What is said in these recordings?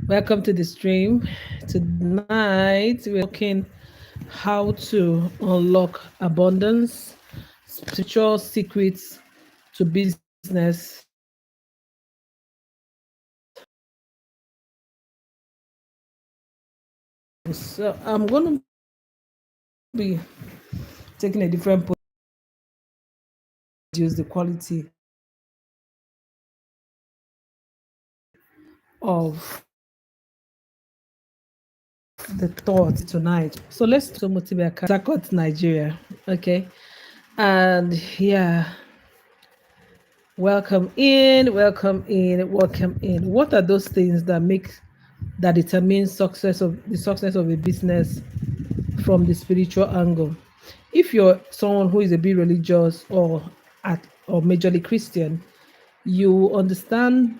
Welcome to the stream. Tonight we're looking how to unlock abundance, spiritual secrets to business. So I'm going to be taking a different point to use the quality of the thought tonight. So let's to motivate Sakot, Nigeria. Okay. And yeah, welcome in, welcome in, welcome in. What are those things that determine success of a business from the spiritual angle? If you're someone who is a bit religious or majorly Christian, you understand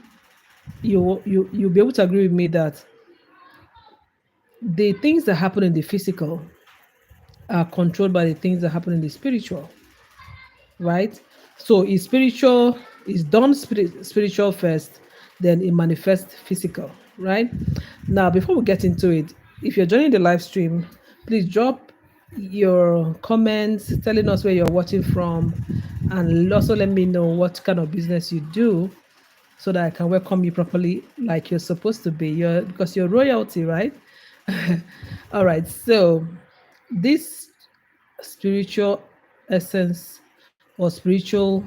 you'll be able to agree with me that the things that happen in the physical are controlled by the things that happen in the spiritual, right? So it's spiritual, it's done spiritual first, then it manifests physical, right? Now, before we get into it, if you're joining the live stream, please drop your comments telling us where you're watching from, and also let me know what kind of business you do so that I can welcome you properly like you're supposed to be. Because you're royalty, right? All right. So this spiritual essence or spiritual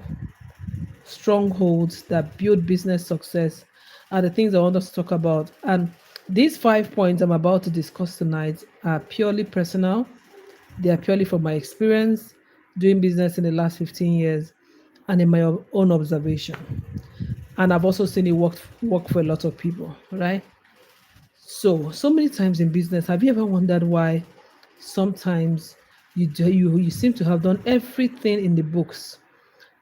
strongholds that build business success are the things I want us to talk about. And these 5 points I'm about to discuss tonight are purely personal. They are purely from my experience doing business in the last 15 years and in my own observation. And I've also seen it work for a lot of people, right? So many times in business, have you ever wondered why sometimes you seem to have done everything in the books,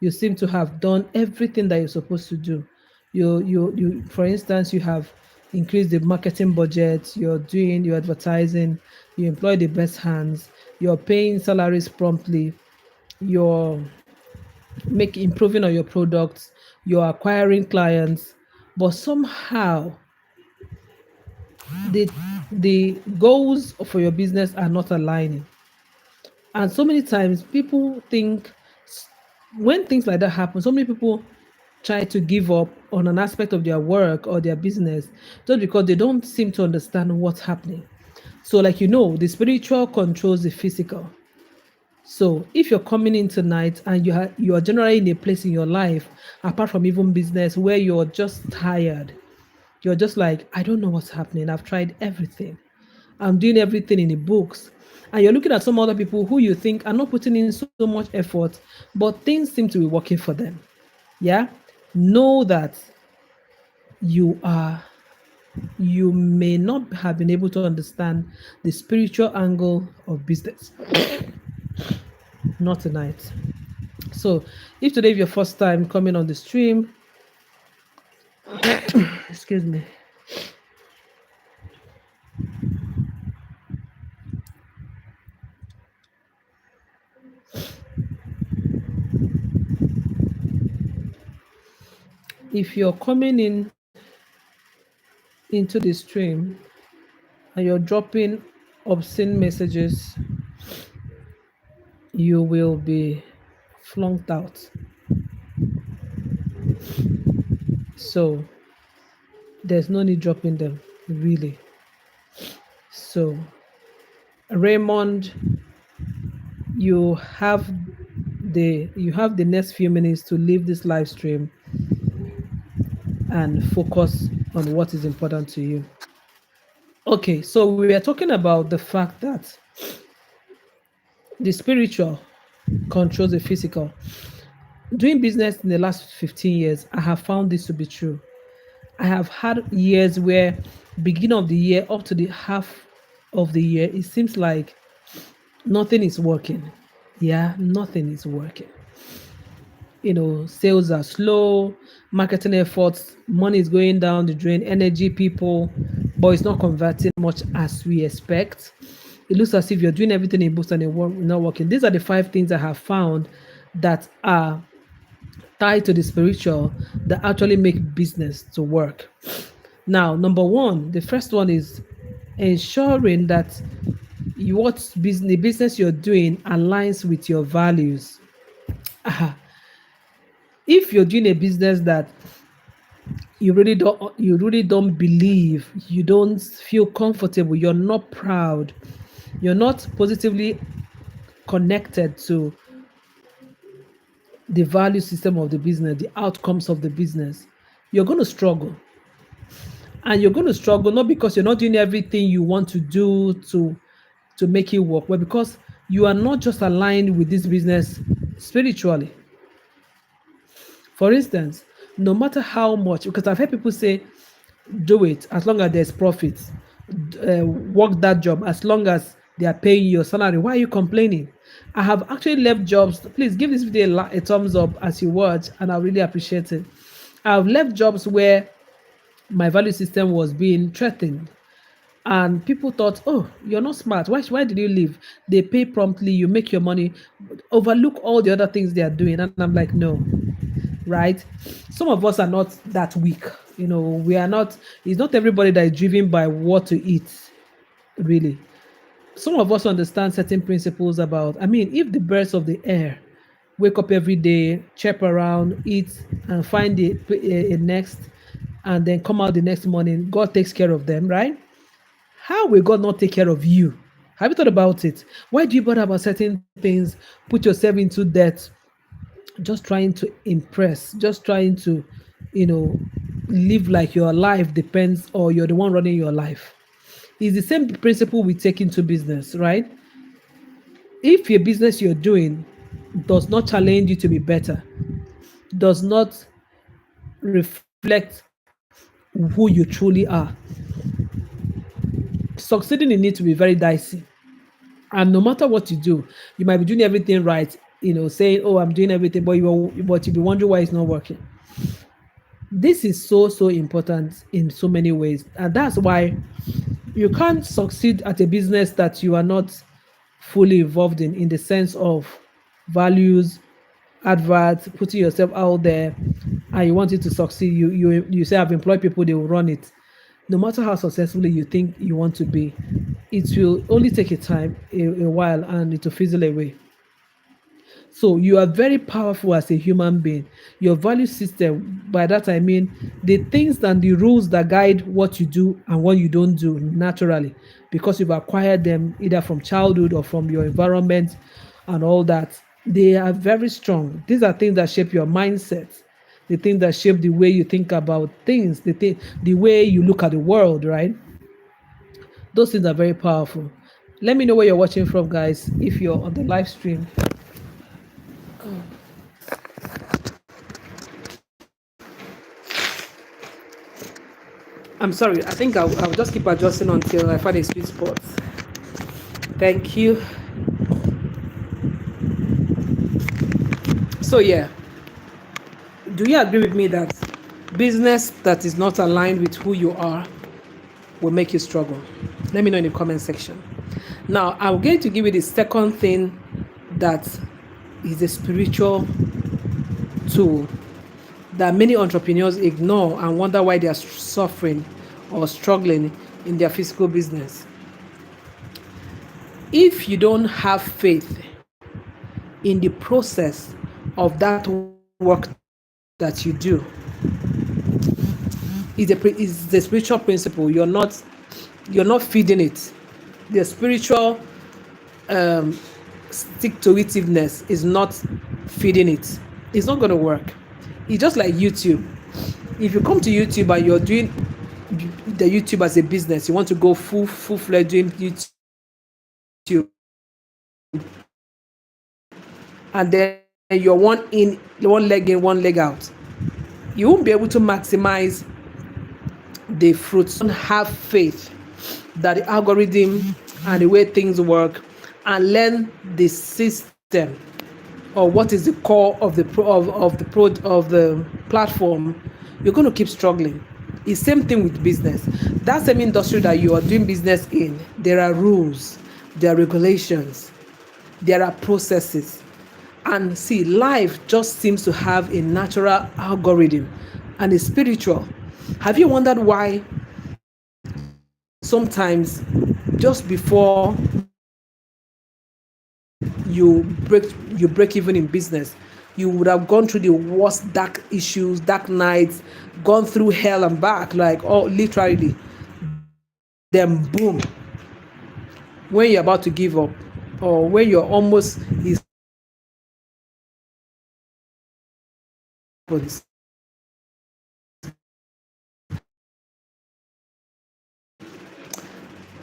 you seem to have done everything that you're supposed to do. You for instance, you have increased the marketing budget, you're doing your advertising, you employ the best hands, you're paying salaries promptly, you're improving on your products, you're acquiring clients, but somehow the the goals for your business are not aligning. And so many times people think when things like that happen, so many people try to give up on an aspect of their work or their business just because they don't seem to understand what's happening. So, like the spiritual controls the physical. So, if you're coming in tonight and you are generally in a place in your life, apart from even business, where you're just tired, you're just like, I don't know what's happening. I've tried everything. I'm doing everything in the books. And you're looking at some other people who you think are not putting in so much effort, but things seem to be working for them. Yeah. Know that you are you may not have been able to understand the spiritual angle of business. Not tonight. So if today is your first time coming on the stream, excuse me. If you're coming in into the stream and you're dropping obscene messages, you will be flunked out. So there's no need dropping them, really. So Raymond, you have the next few minutes to leave this live stream and focus on what is important to you. Okay, so we are talking about the fact that the spiritual controls the physical. Doing business in the last 15 years, I have found this to be true. I have had years where beginning of the year up to the half of the year, it seems like nothing is working. Yeah, nothing is working. Sales are slow, marketing efforts, money is going down the drain, energy, people, but it's not converting much as we expect. It looks as if you're doing everything in books and it's not working. These are the 5 things I have found that are tied to the spiritual that actually make business to work. Now, number one, the first one is ensuring that the business you're doing aligns with your values. Ah, if you're doing a business that you really don't believe, you don't feel comfortable, you're not proud, you're not positively connected to the value system of the business, the outcomes of the business, you're going to struggle. And you're going to struggle not because you're not doing everything you want to do to make it work, but because you are not just aligned with this business spiritually. For instance, no matter how much, because I've heard people say, do it as long as there's profit, work that job as long as they are paying your salary. Why are you complaining? I have actually left jobs. Please give this video a thumbs up as you watch, and I really appreciate it. I've left jobs where my value system was being threatened, and people thought, oh, you're not smart, why did you leave? They pay promptly, you make your money, overlook all the other things they are doing. And I'm like, no, right? Some of us are not that weak. We are not. It's not everybody that is driven by what to eat, really. Some of us understand certain principles about, I mean, if the birds of the air wake up every day, chirp around, eat, and find a next, and then come out the next morning, God takes care of them, right? How will God not take care of you? Have you thought about it? Why do you bother about certain things, put yourself into debt, just trying to impress, just trying to, you know, live like your life depends, or you're the one running your life? It's the same principle we take into business, right? If your business you're doing does not challenge you to be better, does not reflect who you truly are, succeeding in it will be very dicey. And no matter what you do, you might be doing everything right, saying, oh, I'm doing everything, but you'll be wondering why it's not working. This is so important in so many ways. And that's why you can't succeed at a business that you are not fully involved in the sense of values, adverts, putting yourself out there, and you want it to succeed. You say, I've employed people, they will run it. No matter how successfully you think you want to be, it will only take a while, and it will fizzle away. So you are very powerful as a human being. Your value system, by that I mean the things and the rules that guide what you do and what you don't do naturally, because you've acquired them either from childhood or from your environment and all that. They are very strong. These are things that shape your mindset, the things that shape the way you think about things, the way you look at the world, right? Those things are very powerful. Let me know where you're watching from, guys, if you're on the live stream. I'm sorry. I think I'll just keep adjusting until I find a sweet spot. Thank you. So yeah, do you agree with me that business that is not aligned with who you are will make you struggle? Let me know in the comment section. Now, I'm going to give you the second thing that is a spiritual tool that many entrepreneurs ignore and wonder why they are suffering or struggling in their physical business. If you don't have faith in the process of that work that you do, it's the spiritual principle. You're not feeding it. The spiritual stick to itiveness is not feeding it. It's not going to work. It's just like YouTube. If you come to YouTube and you're doing the YouTube as a business, you want to go full-fledged doing YouTube, and then you're one leg in, one leg out, you won't be able to maximize the fruits. Don't have faith that the algorithm and the way things work, and learn the system, or what is the core of the platform, you're going to keep struggling. It's same thing with business. That same industry that you are doing business in, there are rules, there are regulations, there are processes. And see, life just seems to have a natural algorithm, and it's spiritual. Have you wondered why sometimes just before you break even in business, you would have gone through the worst dark issues, dark nights, gone through hell and back, like, oh, literally. Then boom, when you're about to give up, or when you're almost, is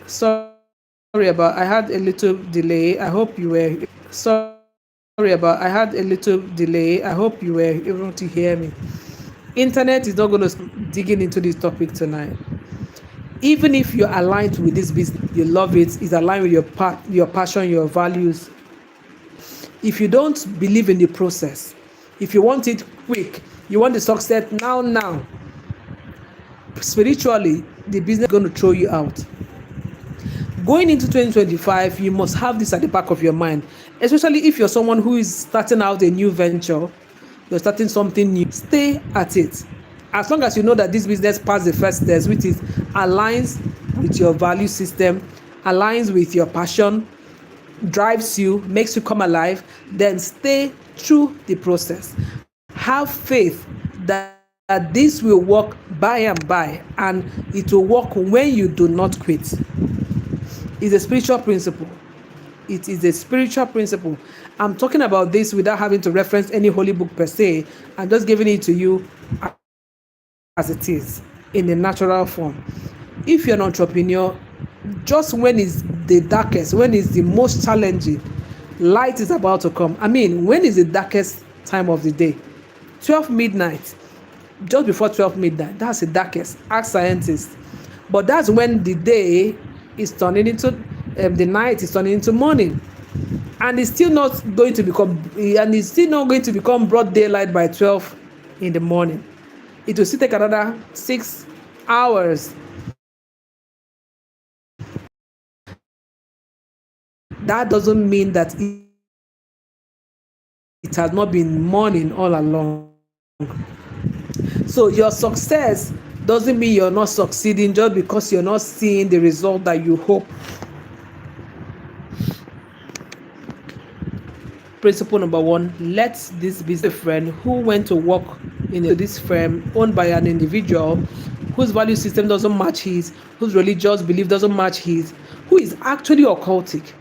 sorry about, I had a little delay. I hope you were sorry about, I had a little delay. I hope you were able to hear me. Internet is not going to digging into this topic tonight. Even if you're aligned with this business, you love it, is aligned with your passion, your values. If you don't believe in the process, if you want it quick, you want the success now, spiritually, the business is going to throw you out. Going into 2025, you must have this at the back of your mind, especially if you're someone who is starting out a new venture, you're starting something new. Stay at it. As long as you know that this business passed the first test, which is aligns with your value system, aligns with your passion, drives you, makes you come alive, then stay through the process. Have faith that this will work by and by, and it will work when you do not quit. It's a spiritual principle. It is a spiritual principle. I'm talking about this without having to reference any holy book per se. I'm just giving it to you as it is in the natural form. If you're an entrepreneur, just when it's the darkest, when it's the most challenging, light is about to come. I mean, when is the darkest time of the day? 12 midnight. Just before 12 midnight, that's the darkest. Ask scientists. But that's when the day is turning into the night is turning into morning, and it's still not going to become broad daylight by 12 in the morning. It will still take another 6 hours. That doesn't mean that it has not been morning all along. So your success doesn't mean you're not succeeding just because you're not seeing the result that you hope. Principle number 1, let this be a friend who went to work in this firm owned by an individual whose value system doesn't match his, whose religious belief doesn't match his, who is actually occultic.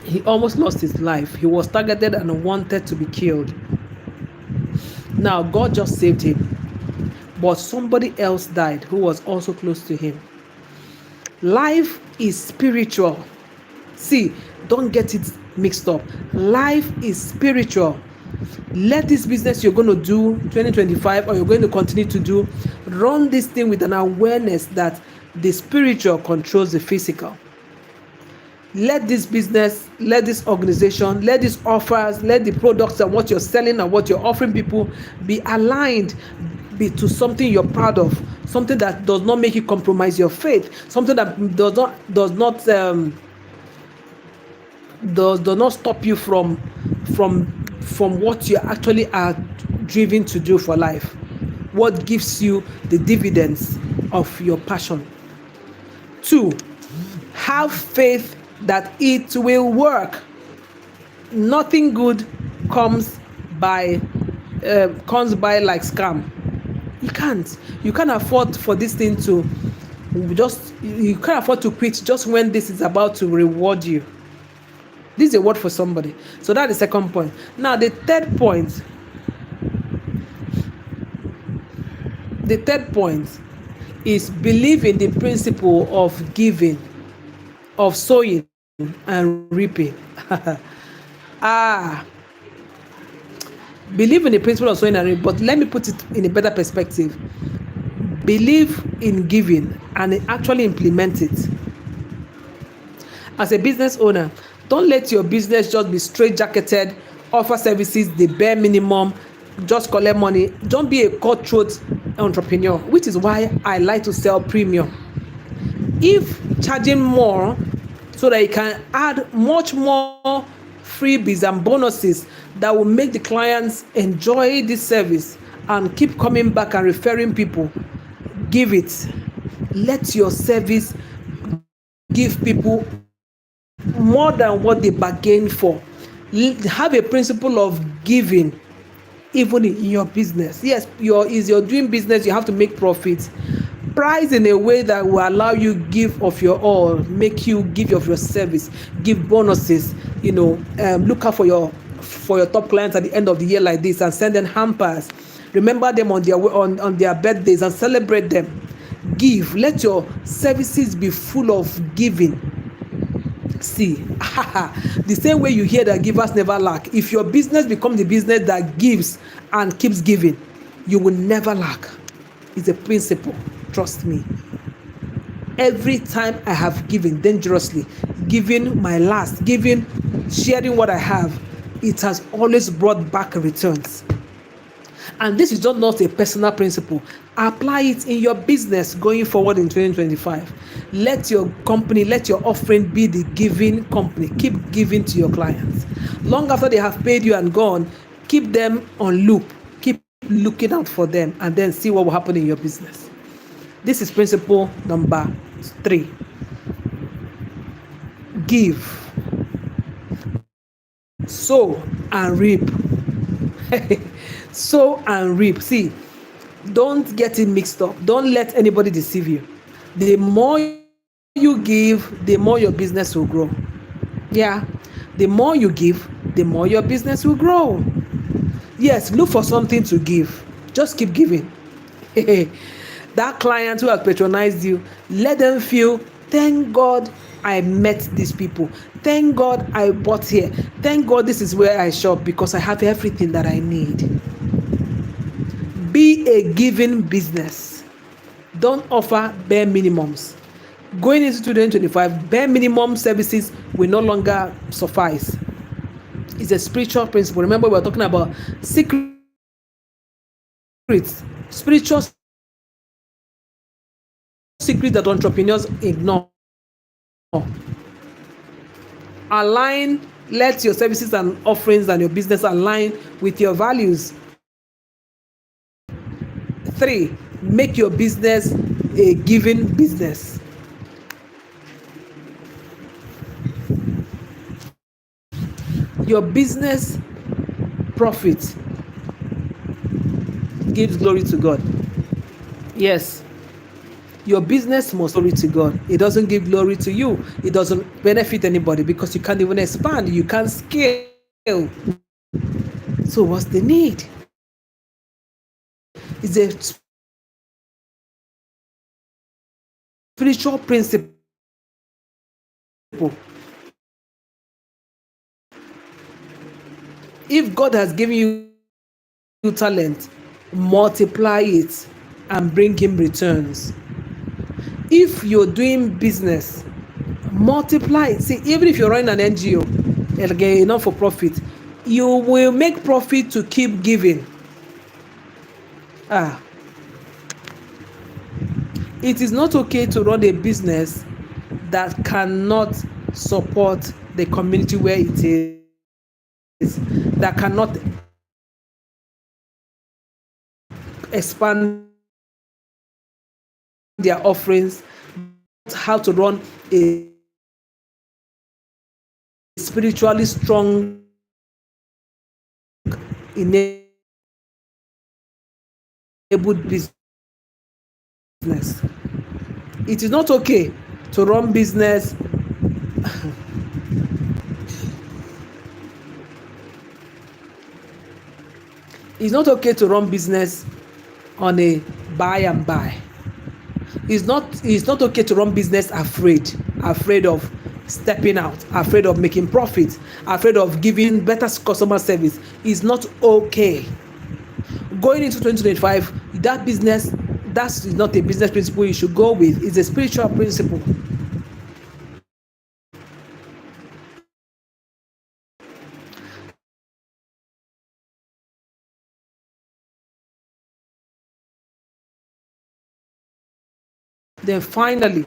He almost lost his life. He was targeted and wanted to be killed. Now, God just saved him, but somebody else died who was also close to him. Life is spiritual. See, don't get it mixed up. Life is spiritual. Let this business you're going to do 2025, or you're going to continue to do, run this thing with an awareness that the spiritual controls the physical. Let this business, let this organization, let these offers, let the products and what you're selling and what you're offering people be aligned to something you're proud of, something that does not make you compromise your faith, something that does not stop you from what you actually are driven to do for life, what gives you the dividends of your passion. 2, have faith that it will work. Nothing good comes by like scam. You can't afford for this thing to you can't afford to quit just when this is about to reward you. This is a word for somebody. So that's the second point. Now the third point is believe in the principle of giving, of sowing and reaping. Believe in the principle of sowing and reaping, but let me put it in a better perspective. Believe in giving and actually implement it. As a business owner, don't let your business just be straight-jacketed, offer services the bare minimum, just collect money. Don't be a cutthroat entrepreneur, which is why I like to sell premium. If charging more so that you can add much more freebies and bonuses that will make the clients enjoy this service and keep coming back and referring people, give it. Let your service give people more than what they bargain for. Have a principle of giving even in your business. Yes, you're doing business, you have to make profits. Price in a way that will allow you give of your all, make you give of your service, give bonuses. Look out for your top clients at the end of the year like this, and send them hampers. Remember them on their birthdays and celebrate them. Give. Let your services be full of giving. See, the same way you hear that givers never lack. If your business becomes the business that gives and keeps giving, you will never lack. It's a principle. Trust me. Every time I have given dangerously, giving my last, sharing what I have, it has always brought back returns. And this is just not a personal principle. Apply it in your business going forward in 2025. Let your company, let your offering be the giving company. Keep giving to your clients. Long after they have paid you and gone, keep them on loop. Keep looking out for them, and then see what will happen in your business. This is principle number 3. Give, sow, and reap. Sow and reap. See, don't get it mixed up. Don't let anybody deceive you. The more you give, the more your business will grow. Yeah, the more you give, the more your business will grow. Yes, look for something to give. Just keep giving. That client who has patronized you, let them feel, thank God I met these people. Thank God I bought here. Thank God this is where I shop because I have everything that I need. Be a giving business. Don't offer bare minimums. Going into 2025, bare minimum services will no longer suffice. It's a spiritual principle. Remember, we were talking about secrets, spiritual secrets that entrepreneurs ignore. Align, let your services and offerings and your business align with your values. 3, make your business a giving business. Your business profit gives glory to God. Yes, your business must glory to God. It doesn't give glory to you. It doesn't benefit anybody because you can't even expand. You can't scale. So what's the need? It's a spiritual principle. If God has given you talent, multiply it and bring him returns. If you're doing business, multiply it. See, even if you're running an NGO, a non-for-profit, you will make profit to keep giving. It is not okay to run a business that cannot support the community where it is, that cannot expand their offerings, how to run a spiritually strong, enabled business. It is not okay to run business it's not okay to run business on a buy and buy. It's not okay to run business afraid of stepping out, afraid of making profits, afraid of giving better customer service. It's not okay. Going into 2025, that's not a business principle you should go with. It's a spiritual principle. Then finally,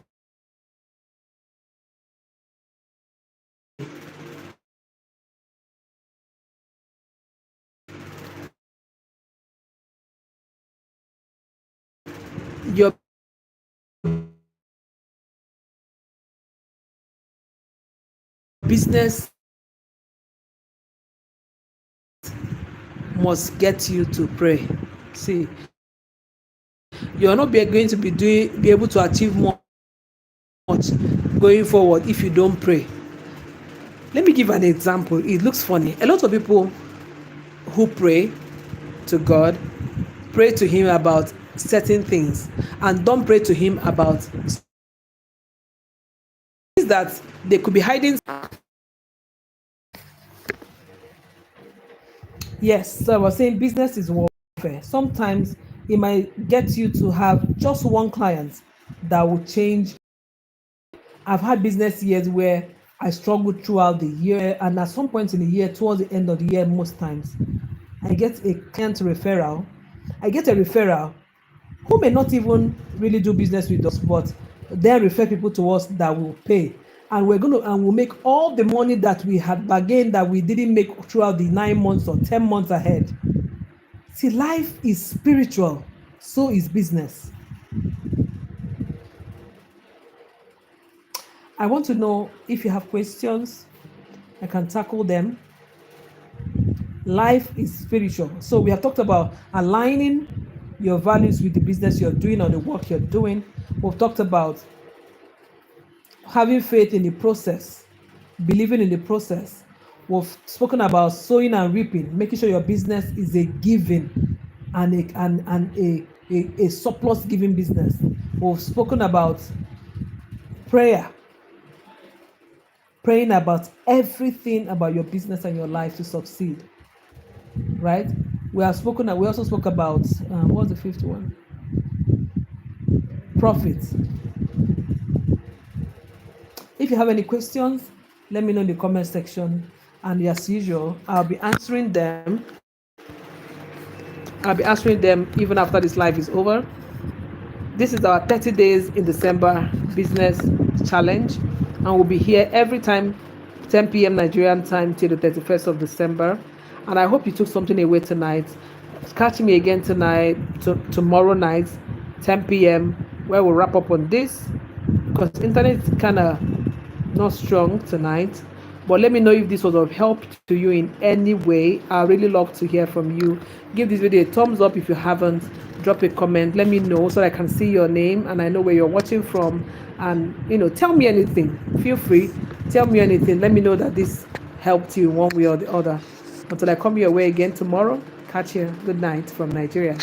your business must get you to pray. See, you're not going to be able to achieve much going forward if you don't pray. Let me give an example. It looks funny. A lot of people who pray to God pray to Him about certain things and don't pray to Him about things that they could be hiding. Yes, so I was saying business is warfare. Sometimes it might get you to have just one client that will change. I've had business years where I struggled throughout the year, and at some point in the year, towards the end of the year, most times, I get a client referral. I get a referral who may not even really do business with us, but they refer people to us that will pay. And we'll make all the money that we had bargained that we didn't make throughout the 9 months or 10 months ahead. See, life is spiritual, so is business. I want to know if you have questions, I can tackle them. Life is spiritual. So we have talked about aligning your values with the business you're doing or the work you're doing. We've talked about having faith in the process, believing in the process. We've spoken about sowing and reaping, making sure your business is a giving and a surplus giving business. We've spoken about prayer, praying about everything about your business and your life to succeed. Right? We also spoke about what's the fifth one? Profit. If you have any questions, let me know in the comment section. And as usual, I'll be answering them. Even after this live is over. This is our 30 days in December business challenge, and we'll be here every time 10 p.m. Nigerian time till the 31st of December. And I hope you took something away tonight. Catch me again tonight, tomorrow night, 10 p.m., where we'll wrap up on this, because internet is kind of not strong tonight. But let me know if this was of help to you in any way. I really love to hear from you. Give this video a thumbs up if you haven't. Drop a comment. Let me know so I can see your name and I know where you're watching from. And tell me anything. Feel free. Tell me anything. Let me know that this helped you one way or the other. Until I come your way again tomorrow. Catch you. Good night from Nigeria.